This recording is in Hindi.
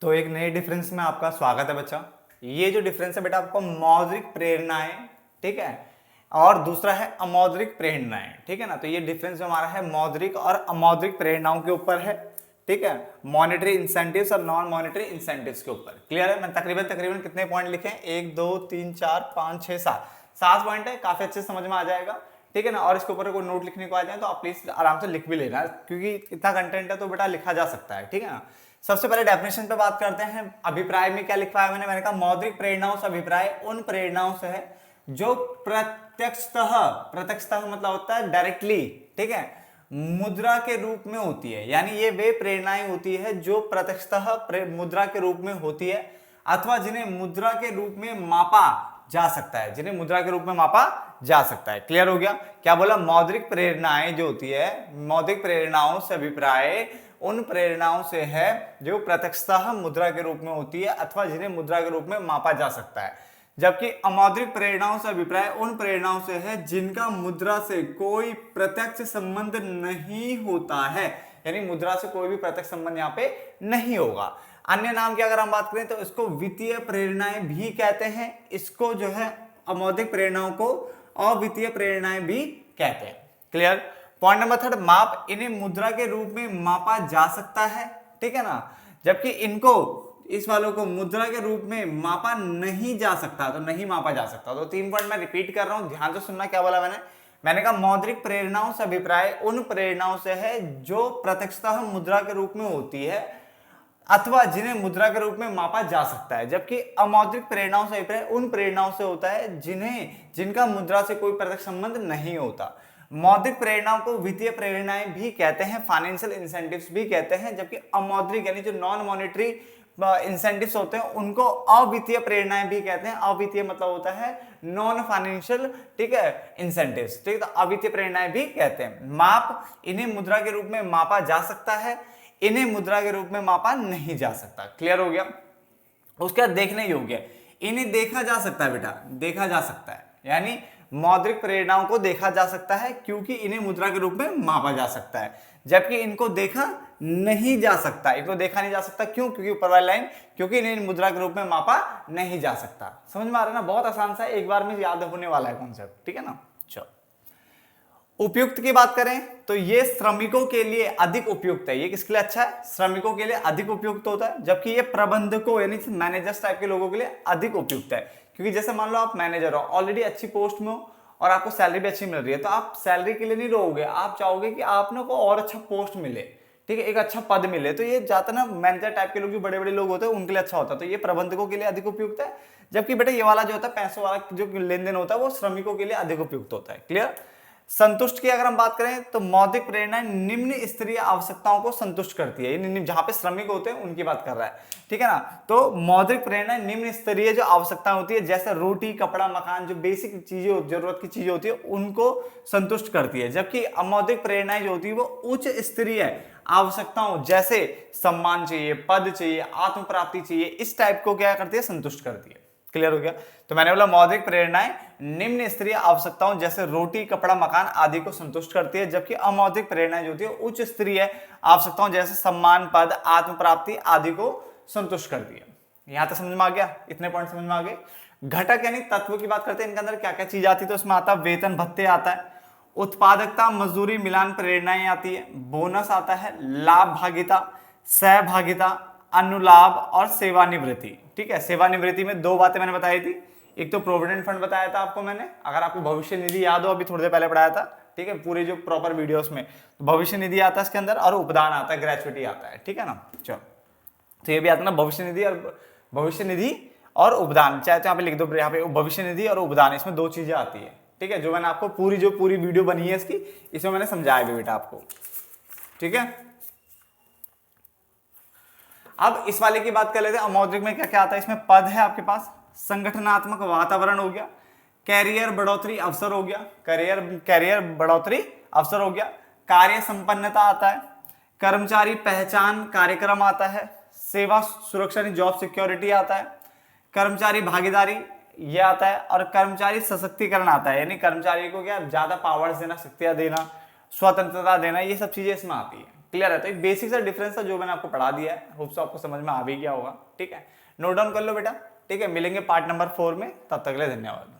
तो एक नए डिफरेंस में आपका स्वागत है बच्चा। ये जो डिफरेंस है बेटा आपको मौद्रिक प्रेरणाएं, ठीक है, और दूसरा है अमौद्रिक प्रेरणाएं, ठीक है ना। तो ये डिफरेंस जो हमारा है मौद्रिक और अमौद्रिक प्रेरणाओं के ऊपर है, ठीक है, मॉनेटरी इंसेंटिव्स और नॉन मॉनेटरी इंसेंटिव्स के ऊपर। क्लियर है? मैंने तकरीबन तकरीबन कितने पॉइंट लिखे हैं? 1 2 3 4 5 6 7 7 पॉइंट है, काफी अच्छे से समझ में आ जाएगा, ठीक है ना। और इसके ऊपर कोई नोट लिखने को आ जाए तो आप प्लीज आराम से लिख भी लेना, क्योंकि इतना कंटेंट है तो बेटा लिखा जा सकता है, ठीक है ना। सबसे पहले डेफिनेशन पे बात करते हैं। अभिप्राय में क्या लिखा है मैंने कहा मौद्रिक प्रेरणाओं से अभिप्राय उन प्रेरणाओं से है जो प्रत्यक्षतः, प्रत्यक्षतः मतलब होता है डायरेक्टली, ठीक है, मुद्रा के रूप में होती है। यानी ये वे प्रेरणाएं होती है जो प्रत्यक्षतः मुद्रा के रूप में होती है अथवा जिन्हें मुद्रा के रूप में मापा जा सकता है, जिन्हें मुद्रा के रूप में मापा जा सकता है। क्लियर हो गया? क्या बोला? मौद्रिक प्रेरणाएं जो होती है, मौद्रिक प्रेरणाओं से अभिप्राय उन प्रेरणाओं से है जो प्रत्यक्षतः मुद्रा के रूप में होती है अथवा जिन्हें मुद्रा के रूप में मापा जा सकता है। जबकि अमौद्रिक प्रेरणाओं से अभिप्राय उन प्रेरणाओं से है जिनका मुद्रा से कोई प्रत्यक्ष संबंध नहीं होता है। यानी मुद्रा से कोई भी प्रत्यक्ष संबंध यहाँ पे नहीं होगा। अन्य नाम की अगर हम बात करें तो इसको वित्तीय प्रेरणाएं भी कहते हैं। इसको जो है अमौद्रिक प्रेरणाओं को अवित्तीय प्रेरणाएं भी कहते हैं। क्लियर? पॉइंट नंबर 3, माप। इन्हें मुद्रा के रूप में मापा जा सकता है, ठीक है ना, जबकि इनको, इस वालों को मुद्रा के रूप में मापा नहीं जा सकता, तो नहीं मापा जा सकता। तो 3 पॉइंट मैं रिपीट कर रहा हूं, ध्यान से सुनना। क्या बोला मैंने कहा मौद्रिक प्रेरणाओं से अभिप्राय उन प्रेरणाओं से है जो प्रत्यक्षतः मुद्रा के रूप में होती है अथवा जिन्हें मुद्रा के रूप में मापा जा सकता है। जबकि अमौद्रिक प्रेरणाओं से अभिप्राय उन प्रेरणाओं से होता है जिनका मुद्रा से कोई प्रत्यक्ष संबंध नहीं होता। मौद्रिक प्रेरणाओं को वित्तीय प्रेरणाएं भी कहते हैं, फाइनेंशियल इंसेंटिव्स भी कहते हैं। जबकि अमौद्रिक यानी जो नॉन मॉनेटरी इंसेंटिव्स होते हैं उनको अवित्तीय प्रेरणाएं भी कहते हैं। अवित्तीय मतलब होता है नॉन फाइनेंशियल, ठीक है, इंसेंटिव्स, ठीक है। तो अवित्तीय प्रेरणाएं भी कहते हैं। माप, इन्हें मुद्रा के रूप में मापा जा सकता है, इन्हें मुद्रा के रूप में मापा नहीं जा सकता। क्लियर हो गया? उसके बाद देखने योग्य, इन्हें देखा जा सकता है बेटा, देखा जा सकता है। यानी मौद्रिक प्रेरणाओं को देखा जा सकता है क्योंकि इन्हें मुद्रा के रूप में मापा जा सकता है, जबकि इनको देखा नहीं जा सकता। इनको देखा नहीं जा सकता क्यों? क्योंकि ऊपर वाली लाइन, क्योंकि इन्हें मुद्रा के रूप में मापा नहीं जा सकता। समझ में आ रहा है ना? बहुत आसान सा है, एक बार में याद होने वाला है कॉन्सेप्ट, ठीक है ना। चलो, उपयुक्त की बात करें तो ये श्रमिकों के लिए अधिक उपयुक्त है। ये किसके लिए अच्छा है? श्रमिकों के लिए अधिक उपयुक्त होता है। जबकि ये प्रबंधकों यानी मैनेजर्स टाइप के लोगों के लिए अधिक उपयुक्त है, क्योंकि जैसे मान लो आप मैनेजर हो, ऑलरेडी अच्छी पोस्ट में हो और आपको सैलरी भी अच्छी मिल रही है, तो आप सैलरी के लिए नहीं रहोगे, आप चाहोगे कि आपने को और अच्छा पोस्ट मिले, ठीक है, एक अच्छा पद मिले। तो ये जाता ना मैनेजर टाइप के लोग, जो बड़े बड़े लोग होते हैं उनके लिए अच्छा होता है। तो ये प्रबंधकों के लिए अधिक उपयुक्त है। जबकि बेटा ये वाला जो होता है पैसों वाला जो लेन देन होता है वो श्रमिकों के लिए अधिक उपयुक्त होता है। क्लियर? संतुष्ट की अगर हम बात करें तो मौद्रिक प्रेरणा निम्न स्तरीय आवश्यकताओं को संतुष्ट करती है। जहां पे श्रमिक होते हैं उनकी बात कर रहा है, ठीक है ना। तो मौद्रिक प्रेरणा निम्न स्तरीय जो आवश्यकता होती है, जैसे रोटी, कपड़ा, मकान, जो बेसिक चीजें, जरूरत की चीजें होती है, उनको संतुष्ट करती है। जबकि अमौद्रिक प्रेरणाएं जो होती है वो उच्च स्तरीय आवश्यकताओं जैसे सम्मान चाहिए, पद चाहिए, आत्म प्राप्ति चाहिए, इस टाइप को क्या करती है? संतुष्ट करती है। क्लियर हो गया? तो मैंने बोला मौद्रिक प्रेरणाएं निम्न स्तरीय आवश्यकताओं जैसे रोटी, कपड़ा, मकान आदि को संतुष्ट करती है। जबकि अमौद्रिक प्रेरणाएं जो होती है उच्च स्तरीय आवश्यकताओं जैसे सम्मान, पद, आत्म प्राप्ति आदि को संतुष्ट करती है। यहां तक समझ में आ गया? इतने पॉइंट समझ में आ गए। घटक यानी तत्व की बात करते हैं, इनके अंदर क्या क्या चीज आती है, तो इसमें आता है वेतन भत्ते आता है, उत्पादकता, मजदूरी, मिलान प्रेरणाएं आती है, बोनस आता है, लाभ भागिता, सहभागिता, अनुलाभ और सेवानिवृत्ति। ठीक है, सेवानिवृत्ति में 2 बातें मैंने बताई थी। एक तो प्रोविडेंट फंड बताया था आपको मैंने, अगर आपको भविष्य निधि याद हो, अभी थोड़ी देर पहले पढ़ाया था, ठीक है, पूरे जो प्रॉपर वीडियोस में तो भविष्य निधि आता है इसके अंदर, और उपदान आता है, ग्रेचुइटी आता है, ठीक है ना। चलो, तो ये भी आता है ना, भविष्य निधि और उपदान, चाहे तो यहाँ पे लिख दो, यहाँ पे भविष्य निधि और उपदान, इसमें 2 चीजें आती है, ठीक है, जो मैंने आपको पूरी वीडियो बनी है इसकी, इसमें मैंने समझाया भी बेटा आपको, ठीक है। अब इस वाले की बात कर लेते हैं, अमौद्रिक में क्या क्या आता है। इसमें पद है आपके पास, संगठनात्मक वातावरण हो गया, कैरियर बढ़ोतरी अवसर हो गया, कैरियर बढ़ोतरी अवसर हो गया, कार्य संपन्नता आता है, कर्मचारी पहचान कार्यक्रम आता है, सेवा सुरक्षा जॉब सिक्योरिटी आता है, कर्मचारी भागीदारी ये आता है, और कर्मचारी सशक्तिकरण आता है, यानी कर्मचारी को क्या ज्यादा पावर्स देना, शक्तियां देना, स्वतंत्रता देना, ये सब चीजें इसमें आती है। क्लियर है? तो एक बेसिक सा डिफरेंस था जो मैंने आपको पढ़ा दिया है, होप सो आपको समझ में आ भी गया होगा। ठीक है, नोट डाउन कर लो बेटा। ठीक है, मिलेंगे पार्ट नंबर 4 में, तब तक के लिए धन्यवाद।